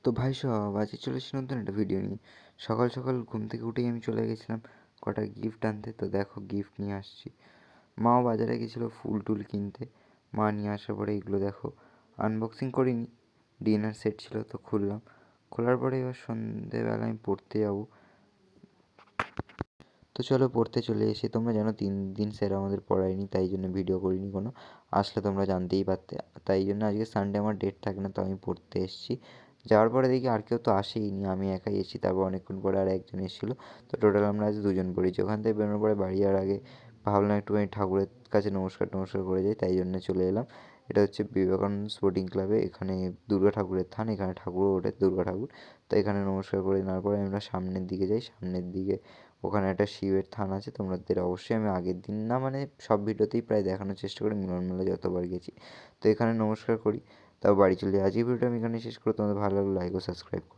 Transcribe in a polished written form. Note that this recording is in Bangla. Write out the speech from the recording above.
তো ভাই সব আজকে চলে এসেছি নতুন একটা ভিডিও নিয়ে। সকাল সকাল ঘুম থেকে উঠেই আমি চলে গেছিলাম কটা গিফট আনতে। তো দেখো গিফট নিয়ে আসছি। মাও বাজারে গেছিলো ফুল টুল কিনতে। মা নিয়ে আসার পরে এগুলো দেখো আনবক্সিং করিনি, ডিনার সেট ছিল তো খুললাম। খোলার পরে এবার সন্ধেবেলা আমি পড়তে যাবো। তো চলো পড়তে চলে এসে, তোমরা জানো 3 দিন স্যার আমাদের পড়ায়নি, তাই জন্য ভিডিও করিনি কোনো। আসলে তোমরা জানতেই পারতে। তাই জন্য আজকে সানডে আমার ডেট থাকে না, তো আমি পড়তে এসেছি। যাওয়ার পরে দেখি আর কেউ তো আসেইনি, আমি একাই এসেছি। তারপর অনেকক্ষণ পরে আর একজন এসেছিলো। তো টোটাল আমরা আজ 2জন পড়েছি। ওখান থেকে বেরোনোর পরে বাড়ি যাওয়ার আগে ভাবলাম একটুখানি ঠাকুরের কাছে নমস্কার করে যাই, তাই জন্য চলে এলাম। এটা হচ্ছে বিবেকানন্দ স্পোর্টিং ক্লাবে। এখানে দুর্গা ঠাকুরের থান, এখানে ঠাকুরও ওঠে, দুর্গা ঠাকুর। তো এখানে নমস্কার করে নেওয়ার পরে আমরা সামনের দিকে যাই। সামনের দিকে ওখানে একটা শিবের থান আছে। তোমাদের অবশ্যই আমি আগের দিন না, মানে সব ভিডিওতেই প্রায় দেখানোর চেষ্টা করি মিলন মেলা যতবার গেছি। তো এখানে নমস্কার করি, তাও বাড়ি চলে যাই। আজকের ভিডিওটা আমি এখানে শেষ করে, তোমাদের ভালো লাগলে লাইক ও সাবস্ক্রাইব করো।